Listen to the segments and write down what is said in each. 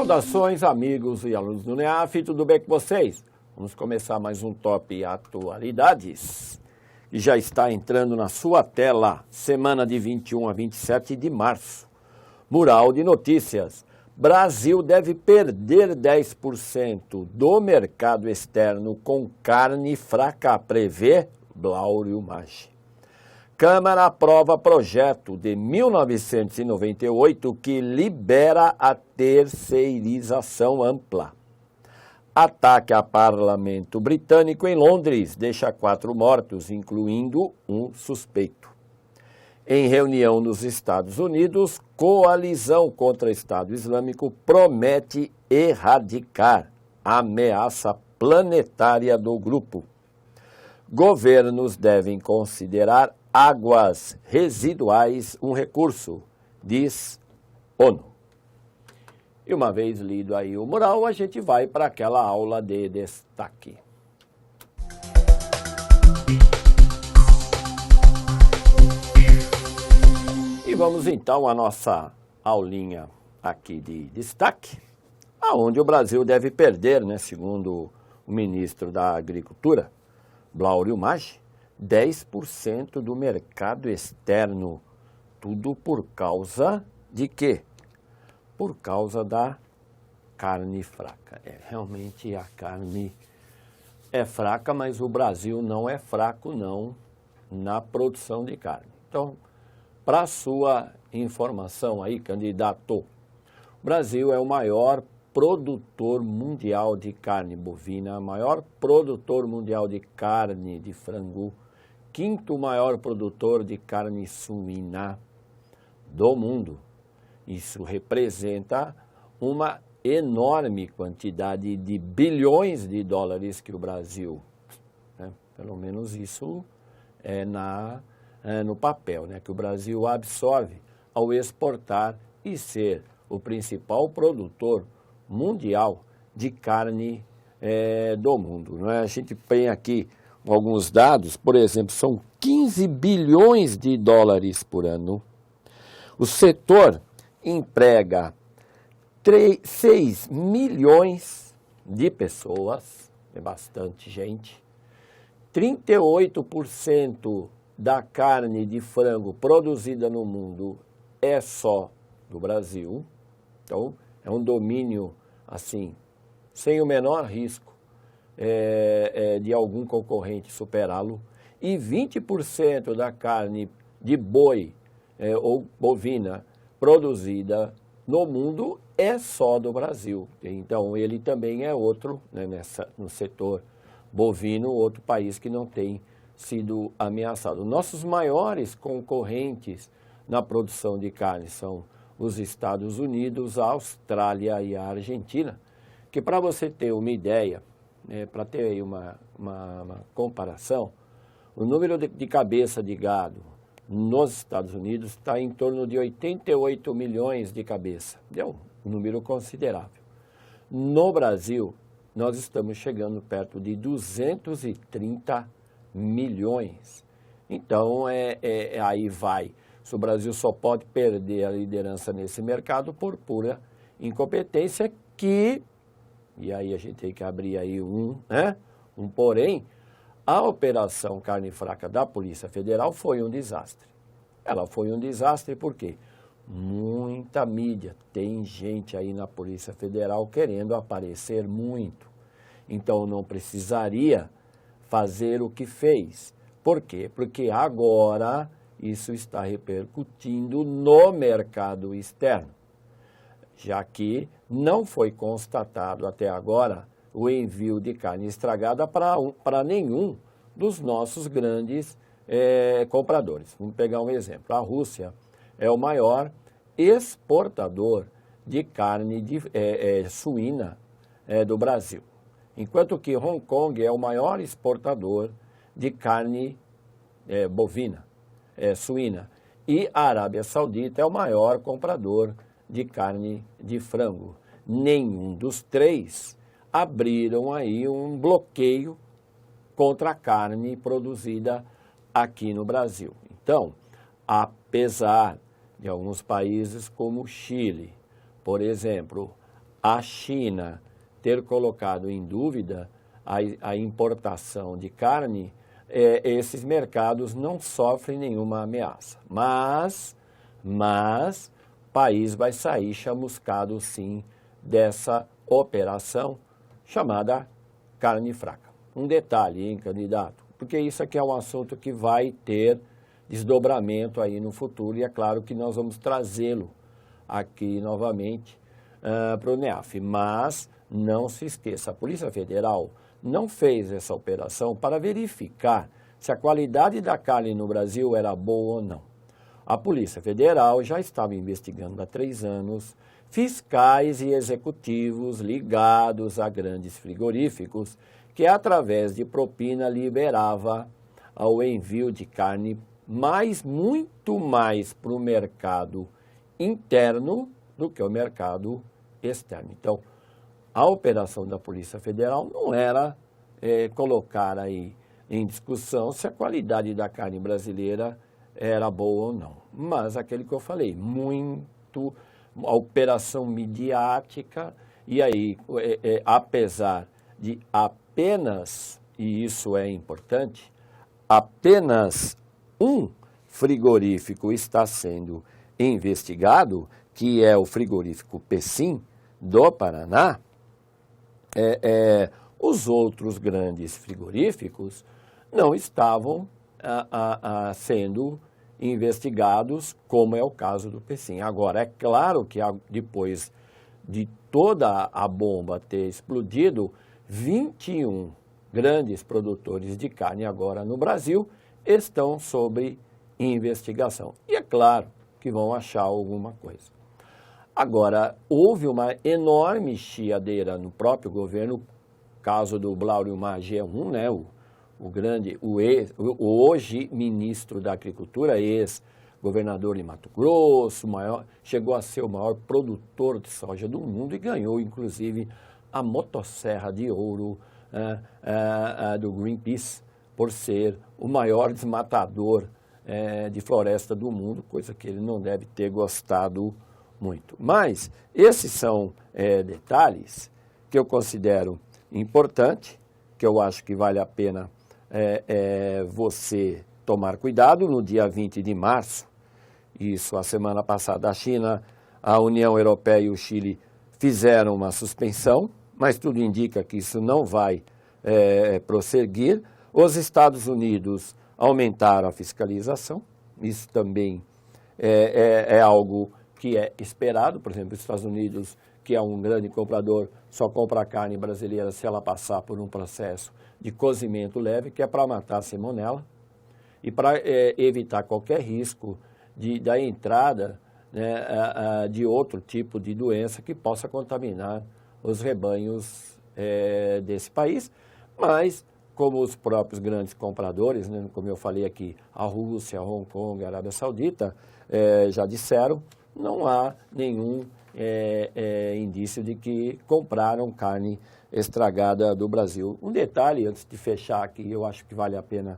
Saudações, amigos e alunos do NEAF, tudo bem com vocês? Vamos começar mais um Top Atualidades, que já está entrando na sua tela, semana de 21 a 27 de março. Mural de notícias, Brasil deve perder 10% do mercado externo com carne fraca, prevê Blauro Maggi. Câmara aprova projeto de 1998 que libera a terceirização ampla. Ataque a parlamento britânico em Londres deixa 4 mortos, incluindo um suspeito. Em reunião nos Estados Unidos, coalizão contra o Estado Islâmico promete erradicar a ameaça planetária do grupo. Governos devem considerar águas residuais um recurso, diz ONU. E uma vez lido aí o mural, a gente vai para aquela aula de destaque. E vamos então à nossa aulinha aqui de destaque, aonde o Brasil deve perder, segundo o ministro da Agricultura, Blauro Maggi, 10% do mercado externo. Tudo por causa de quê? Por causa da carne fraca. Realmente a carne é fraca, mas o Brasil não é fraco não na produção de carne. Então, para sua informação aí, candidato, o Brasil é o maior produtor mundial de carne bovina, maior produtor mundial de carne de frango, 5º maior produtor de carne suína do mundo. Isso representa uma enorme quantidade de bilhões de dólares que o Brasil, pelo menos isso é no papel, que o Brasil absorve ao exportar e ser o principal produtor mundial de carne do mundo. A gente tem aqui alguns dados, por exemplo, são 15 bilhões de dólares por ano. O setor emprega 6 milhões de pessoas, é bastante gente. 38% da carne de frango produzida no mundo é só do Brasil. Então, é um domínio, assim, sem o menor risco de algum concorrente superá-lo, e 20% da carne de boi ou bovina produzida no mundo é só do Brasil. Então, ele também é outro, no setor bovino, outro país que não tem sido ameaçado. Nossos maiores concorrentes na produção de carne são os Estados Unidos, a Austrália e a Argentina, que, para você ter uma ideia, para ter aí uma comparação, o número de cabeça de gado nos Estados Unidos está em torno de 88 milhões de cabeça. É um número considerável. No Brasil, nós estamos chegando perto de 230 milhões. Então, aí vai. O Brasil só pode perder a liderança nesse mercado por pura incompetência e aí a gente tem que abrir aí um porém, a Operação Carne Fraca da Polícia Federal foi um desastre. Ela foi um desastre porque muita mídia, tem gente aí na Polícia Federal querendo aparecer muito. Então não precisaria fazer o que fez. Por quê? Porque agora isso está repercutindo no mercado externo, já que não foi constatado até agora o envio de carne estragada para nenhum dos nossos grandes compradores. Vamos pegar um exemplo. A Rússia é o maior exportador de carne suína do Brasil, enquanto que Hong Kong é o maior exportador de carne bovina, suína, e a Arábia Saudita é o maior comprador de carne de frango. Nenhum dos três abriram aí um bloqueio contra a carne produzida aqui no Brasil. Então, apesar de alguns países como o Chile, por exemplo, a China ter colocado em dúvida a importação de carne, esses mercados não sofrem nenhuma ameaça. Mas o país vai sair chamuscado, sim, dessa operação chamada carne fraca. Um detalhe, hein, candidato, porque isso aqui é um assunto que vai ter desdobramento aí no futuro e é claro que nós vamos trazê-lo aqui novamente para o NEAF. Mas não se esqueça, a Polícia Federal não fez essa operação para verificar se a qualidade da carne no Brasil era boa ou não. A Polícia Federal já estava investigando há 3 anos fiscais e executivos ligados a grandes frigoríficos que, através de propina, liberava o envio de carne muito mais para o mercado interno do que o mercado externo. Então, a operação da Polícia Federal não era colocar aí em discussão se a qualidade da carne brasileira era boa ou não. Mas aquele que eu falei, a operação midiática, e aí, apesar de apenas, e isso é importante, apenas um frigorífico está sendo investigado, que é o frigorífico Pecém, do Paraná, os outros grandes frigoríficos não estavam sendo investigados, como é o caso do Pecém. Agora, é claro que depois de toda a bomba ter explodido, 21 grandes produtores de carne agora no Brasil estão sob investigação. E é claro que vão achar alguma coisa. Agora, houve uma enorme chiadeira no próprio governo, caso do Braulio Maggi é né, hoje ministro da Agricultura, ex-governador de Mato Grosso, chegou a ser o maior produtor de soja do mundo e ganhou, inclusive, a motosserra de ouro do Greenpeace, por ser o maior desmatador de floresta do mundo, coisa que ele não deve ter gostado muito. Mas esses são detalhes que eu considero importante, que eu acho que vale a pena você tomar cuidado. No dia 20 de março, isso a semana passada, a China, a União Europeia e o Chile fizeram uma suspensão, mas tudo indica que isso não vai prosseguir. Os Estados Unidos aumentaram a fiscalização, isso também é algo que é esperado. Por exemplo, os Estados Unidos, que é um grande comprador, só compra carne brasileira se ela passar por um processo de cozimento leve, que é para matar a salmonela e para evitar qualquer risco da entrada, né, de outro tipo de doença que possa contaminar os rebanhos desse país. Mas, como os próprios grandes compradores, né, como eu falei aqui, a Rússia, Hong Kong, a Arábia Saudita, já disseram, não há nenhum indício de que compraram carne estragada do Brasil. Um detalhe, antes de fechar aqui, eu acho que vale a pena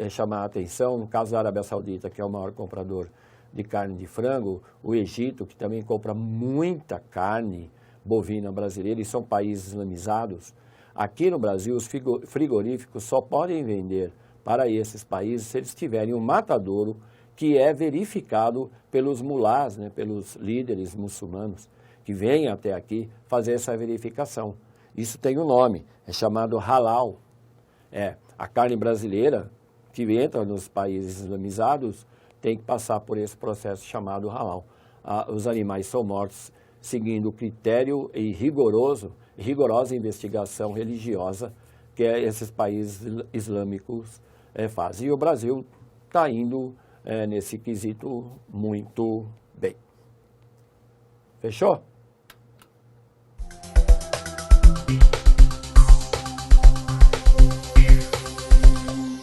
chamar a atenção, no caso da Arábia Saudita, que é o maior comprador de carne de frango, o Egito, que também compra muita carne bovina brasileira, e são países islamizados. Aqui no Brasil, os frigoríficos só podem vender para esses países se eles tiverem um matadouro que é verificado pelos mulás, né, pelos líderes muçulmanos, que vêm até aqui fazer essa verificação. Isso tem um nome, é chamado halal. A carne brasileira que entra nos países islamizados tem que passar por esse processo chamado halal. Os animais são mortos seguindo o critério e rigorosa investigação religiosa que esses países islâmicos fazem. E o Brasil está indo nesse quesito muito bem. Fechou?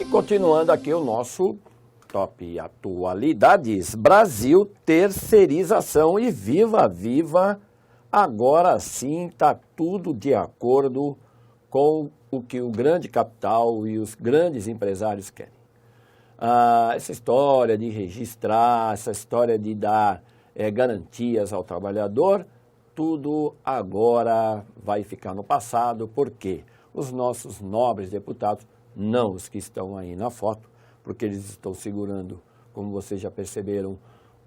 E continuando aqui o nosso top atualidades, Brasil terceirização e viva, agora sim está tudo de acordo com o que o grande capital e os grandes empresários querem. Essa história de registrar, essa história de dar garantias ao trabalhador, tudo agora vai ficar no passado, porque os nossos nobres deputados, não os que estão aí na foto, porque eles estão segurando, como vocês já perceberam,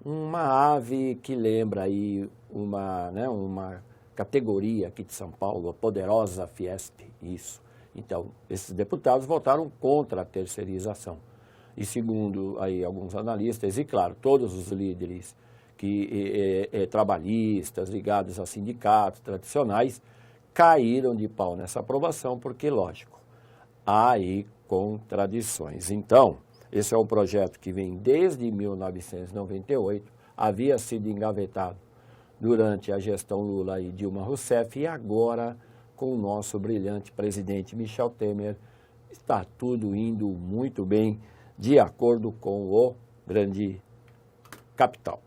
uma ave que lembra aí uma categoria aqui de São Paulo, a poderosa Fiesp, isso. Então, esses deputados votaram contra a terceirização. E segundo aí alguns analistas, e claro, todos os líderes trabalhistas ligados a sindicatos tradicionais, caíram de pau nessa aprovação, porque, lógico, há aí contradições. Então, esse é um projeto que vem desde 1998, havia sido engavetado durante a gestão Lula e Dilma Rousseff, e agora, com o nosso brilhante presidente Michel Temer, está tudo indo muito bem, de acordo com o grande capital.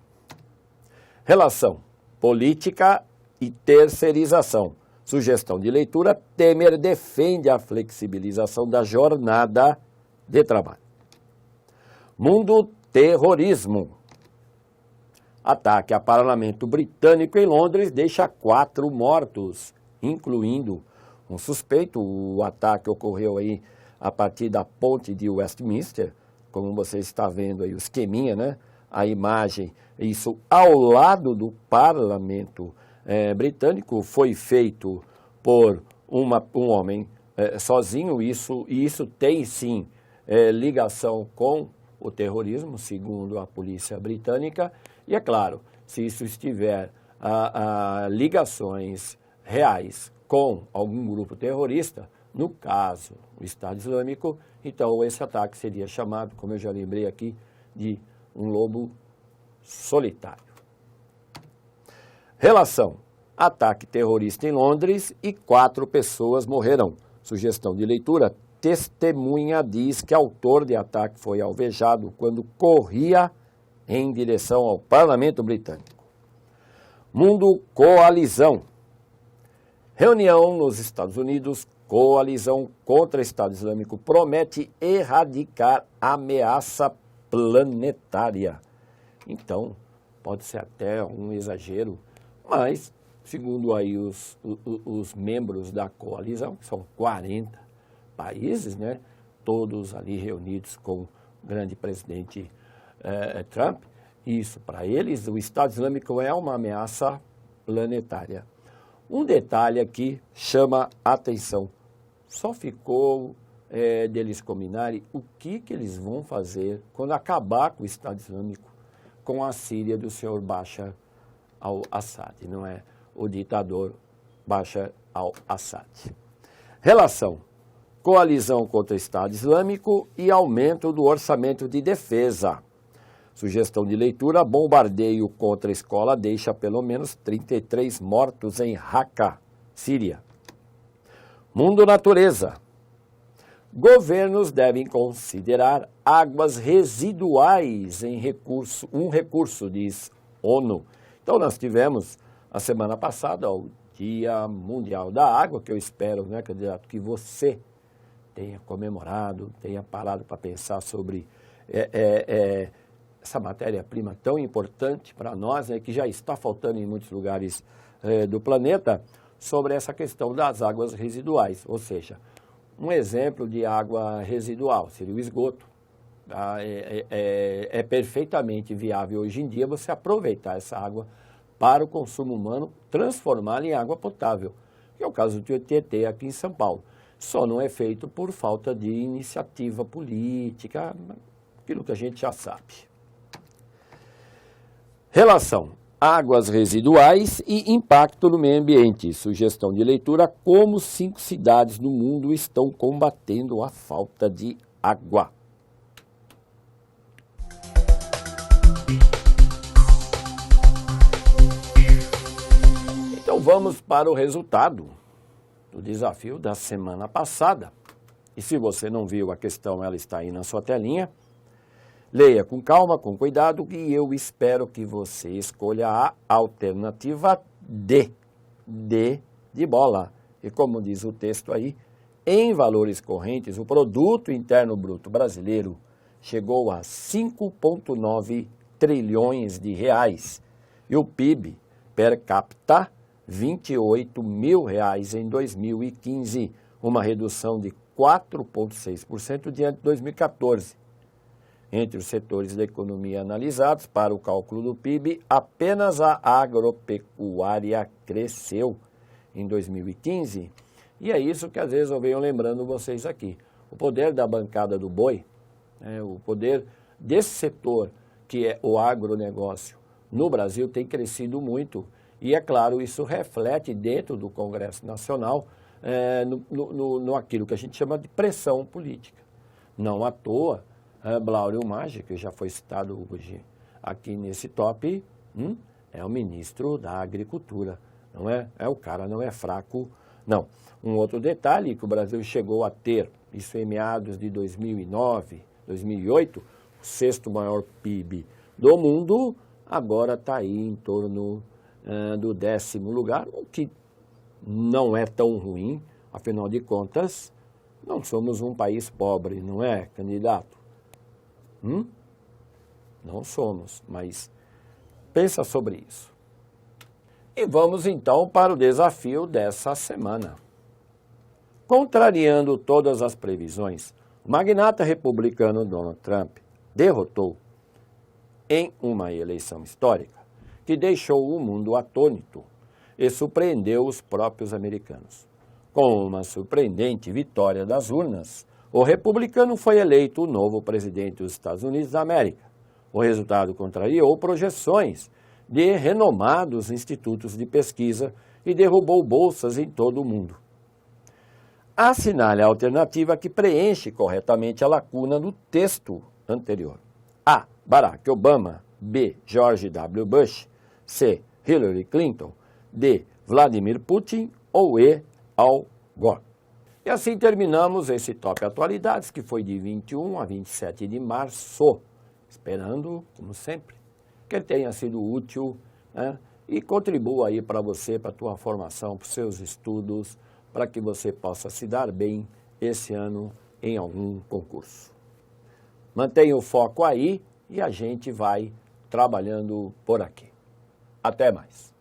Relação política e terceirização. Sugestão de leitura: Temer defende a flexibilização da jornada de trabalho. Mundo terrorismo. Ataque a parlamento britânico em Londres deixa 4 mortos, incluindo um suspeito. O ataque ocorreu aí a partir da ponte de Westminster, como você está vendo aí o esqueminha, né? A imagem, isso ao lado do parlamento britânico, foi feito por um homem sozinho. Isso tem sim ligação com o terrorismo, segundo a polícia britânica. E é claro, se isso estiver ligações reais com algum grupo terrorista, no caso o Estado Islâmico, então esse ataque seria chamado, como eu já lembrei aqui, de um lobo solitário. Relação: ataque terrorista em Londres e 4 pessoas morreram. Sugestão de leitura: testemunha diz que autor de ataque foi alvejado quando corria em direção ao parlamento britânico. Mundo coalizão. Reunião nos Estados Unidos, coalizão contra o Estado Islâmico promete erradicar ameaça planetária. Então, pode ser até um exagero, mas, segundo aí os membros da coalizão, que são 40 países, né, todos ali reunidos com o grande presidente Trump, isso, para eles, o Estado Islâmico é uma ameaça planetária. Um detalhe aqui chama a atenção. Só ficou deles combinarem o que eles vão fazer quando acabar com o Estado Islâmico, com a Síria do senhor Bashar al-Assad, não é? O ditador Bashar al-Assad. Relação: coalizão contra o Estado Islâmico e aumento do orçamento de defesa. Sugestão de leitura: bombardeio contra a escola deixa pelo menos 33 mortos em Raqqa, Síria. Mundo natureza. Governos devem considerar águas residuais em um recurso, diz ONU. Então, nós tivemos, a semana passada, o Dia Mundial da Água, que eu espero, né, candidato, que você tenha comemorado, tenha parado para pensar sobre essa matéria-prima tão importante para nós, né, que já está faltando em muitos lugares do planeta, sobre essa questão das águas residuais, ou seja, um exemplo de água residual seria o esgoto. É perfeitamente viável hoje em dia você aproveitar essa água para o consumo humano, transformá-la em água potável, que é o caso do Tietê aqui em São Paulo. Só não é feito por falta de iniciativa política, aquilo que a gente já sabe. Relação: águas residuais e impacto no meio ambiente. Sugestão de leitura: como 5 cidades no mundo estão combatendo a falta de água. Então vamos para o resultado do desafio da semana passada. E se você não viu a questão, ela está aí na sua telinha. Leia com calma, com cuidado, e eu espero que você escolha a alternativa D. D de bola. E como diz o texto aí, em valores correntes, o Produto Interno Bruto brasileiro chegou a 5,9 trilhões de reais. E o PIB per capita 28 mil reais em 2015, uma redução de 4,6% diante de 2014. Entre os setores da economia analisados para o cálculo do PIB, apenas a agropecuária cresceu em 2015. E é isso que às vezes eu venho lembrando vocês aqui. O poder da bancada do boi, o poder desse setor que é o agronegócio no Brasil tem crescido muito. E é claro, isso reflete dentro do Congresso Nacional no aquilo que a gente chama de pressão política. Não à toa, Blaurio Maggi, que já foi citado hoje aqui nesse top, é o ministro da Agricultura. Não é? O cara não é fraco, não. Um outro detalhe que o Brasil chegou a ter, isso em meados de 2009, 2008, o sexto maior PIB do mundo, agora está aí em torno do 10º lugar, o que não é tão ruim, afinal de contas, não somos um país pobre, não é, candidato? Não somos, mas pensa sobre isso. E vamos então para o desafio dessa semana. Contrariando todas as previsões, o magnata republicano Donald Trump derrotou em uma eleição histórica que deixou o mundo atônito e surpreendeu os próprios americanos. Com uma surpreendente vitória das urnas, o republicano foi eleito o novo presidente dos Estados Unidos da América. O resultado contrariou projeções de renomados institutos de pesquisa e derrubou bolsas em todo o mundo. Assinale a alternativa que preenche corretamente a lacuna no texto anterior. A. Barack Obama. B. George W. Bush. C. Hillary Clinton. D. Vladimir Putin. Ou E. Al Gore. E assim terminamos esse Top Atualidades, que foi de 21 a 27 de março. Esperando, como sempre, que ele tenha sido útil, e contribua aí para você, para a tua formação, para os seus estudos, para que você possa se dar bem esse ano em algum concurso. Mantenha o foco aí e a gente vai trabalhando por aqui. Até mais.